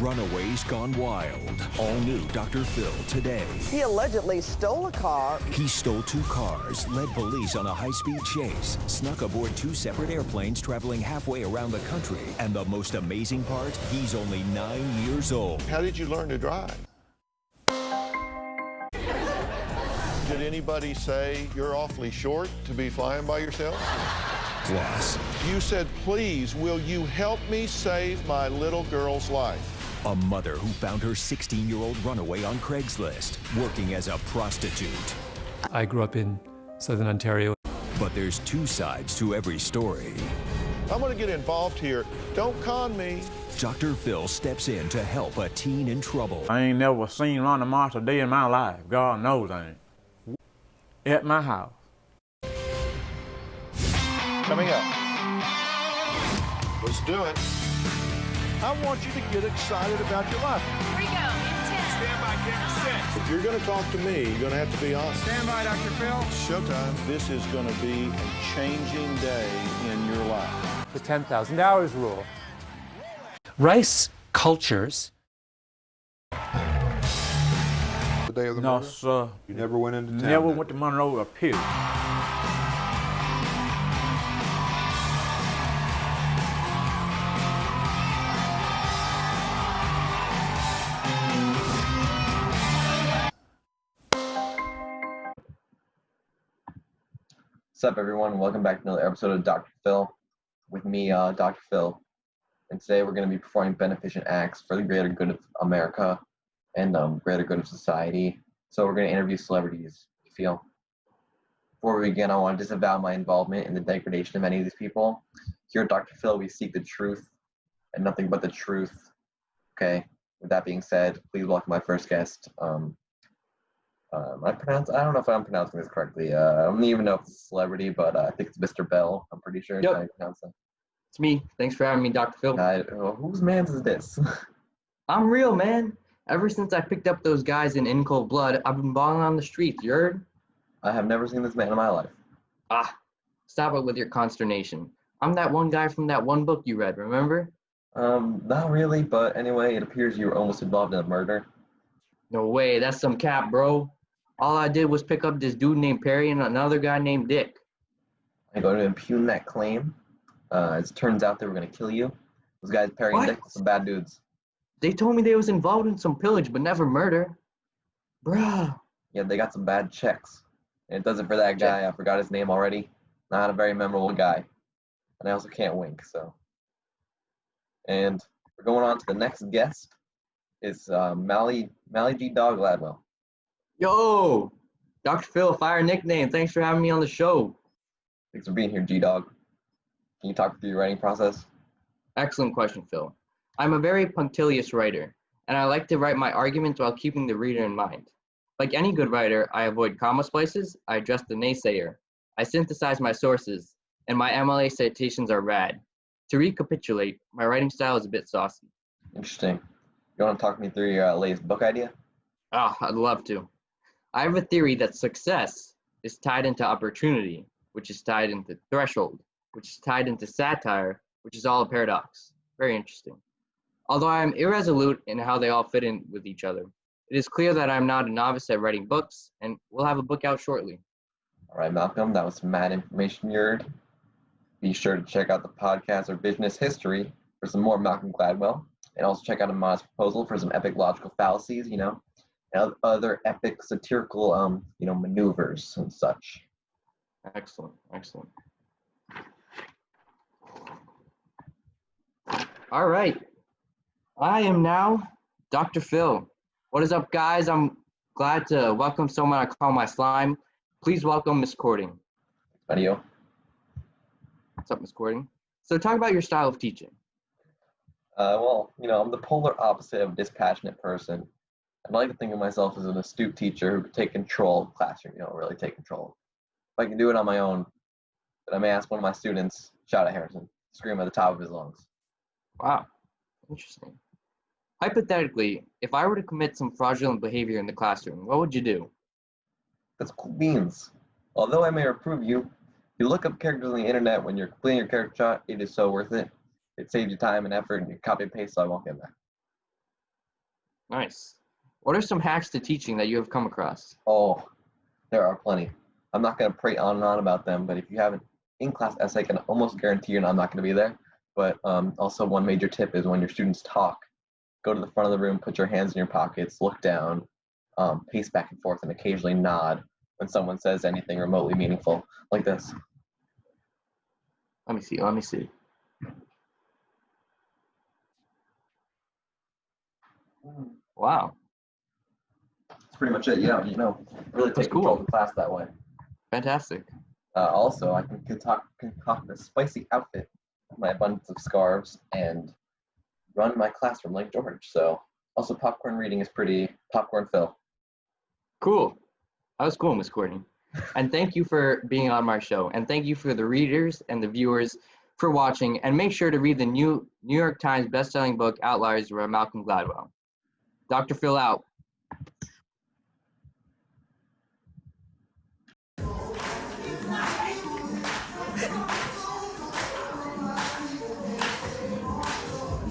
Runaways Gone Wild. All new Dr. Phil today. He allegedly stole a car. He stole 2 cars, led police on a high-speed chase, snuck aboard 2 separate airplanes traveling halfway around the country, and the most amazing part, he's only 9 years old. How did you learn to drive? Did anybody say you're awfully short to be flying by yourself? Plus, You said, please, will you help me save my little girl's life? a mother who found her 16-year-old runaway on Craigslist, working as a prostitute. I grew up in Southern Ontario. But there's 2 sides to every story. I'm going to get involved here. Don't con me. Dr. Phil steps in to help a teen in trouble. I ain't never seen Ronnie Mars a day in my life. God knows I ain't. At my house. Coming up. Let's do it. I want you to get excited about your life. Here we go. Intense. Stand by, camera, set. If you're going to talk to me, you're going to have to be honest. Stand by, Dr. Phil. Showtime. This is going to be a changing day in your life. The 10,000 hours rule. Rice cultures. The day of the No, murder? sir. You never went into town? Never did went to Monroe or Pew. What's up, everyone? Welcome back to another episode of Dr. Phil. With me, Dr. Phil. And today we're going to be performing beneficent acts for the greater good of America and greater good of society. So we're going to interview celebrities, you feel. Before we begin, I want to disavow my involvement in the degradation of any of these people. Here at Dr. Phil, we seek the truth and nothing but the truth. Okay, with that being said, please welcome my first guest. I don't know if I'm pronouncing this correctly. I don't even know if it's a celebrity, but I think it's Mr. Bell. I'm pretty sure. Yep. How you pronounce it. It's me. Thanks for having me, Dr. Phil. Whose man's is this? I'm real, man. Ever since I picked up those guys in cold blood, I've been balling on the streets, you heard? I have never seen this man in my life. Ah, stop it with your consternation. I'm that one guy from that one book you read, remember? Not really, but anyway, it appears you were almost involved in a murder. No way, that's some cap, bro. All I did was pick up this dude named Perry and another guy named Dick. I'm going to impugn that claim. As it turns out, they were going to kill you. Those guys, Perry and What? Dick, some bad dudes. They told me they was involved in some pillage, but never murder. Bruh. Yeah, they got some bad checks. And it does it for that guy. I forgot his name already. Not a very memorable guy. And I also can't wink, so. And we're going on to the next guest. It's Mally G. Dog Gladwell. Yo, Dr. Phil, fire nickname. Thanks for having me on the show. Thanks for being here, G-Dog. Can you talk through your writing process? Excellent question, Phil. I'm a very punctilious writer, and I like to write my arguments while keeping the reader in mind. Like any good writer, I avoid comma splices, I address the naysayer, I synthesize my sources, and my MLA citations are rad. To recapitulate, my writing style is a bit saucy. Interesting. You want to talk me through your latest book idea? I'd love to. I have a theory that success is tied into opportunity, which is tied into threshold, which is tied into satire, which is all a paradox. Very interesting. Although I am irresolute in how they all fit in with each other, it is clear that I am not a novice at writing books, and we'll have a book out shortly. All right, Malcolm, that was some mad information you heard. Be sure to check out the podcast or business history for some more Malcolm Gladwell, and also check out a modest proposal for some epic logical fallacies, and other epic satirical, maneuvers and such. Excellent, excellent. All right. I am now Dr. Phil. What is up, guys? I'm glad to welcome someone I call my slime. Please welcome Miss Cording. Audio. What's up, Miss Cording? So talk about your style of teaching. I'm the polar opposite of a dispassionate person. I like to think of myself as an astute teacher who could take control of the classroom, really take control. If I can do it on my own, then I may ask one of my students, shout at Harrison, scream at the top of his lungs. Wow, interesting. Hypothetically, if I were to commit some fraudulent behavior in the classroom, what would you do? That's cool beans. Although I may reprove you, if you look up characters on the internet when you're completing your character shot, it is so worth it. It saves you time and effort, and you copy and paste, so I won't get that. Nice. What are some hacks to teaching that you have come across? Oh, there are plenty. I'm not going to prate on and on about them, but if you have an in-class essay, I can almost guarantee you're not going to be there. But also one major tip is when your students talk, go to the front of the room, put your hands in your pockets, look down, pace back and forth, and occasionally nod when someone says anything remotely meaningful, like this. Let me see. Wow. That's pretty much it. Yeah, really That's take control of cool. the class that way. Fantastic. Also, I can concoct a spicy outfit with my abundance of scarves and run my classroom like George. So, also popcorn reading is pretty popcorn Phil. Cool. That was cool, Miss Courtney. And thank you for being on my show. And thank you for the readers and the viewers for watching. And make sure to read the New York Times bestselling book, Outliers, by Malcolm Gladwell. Dr. Phil out.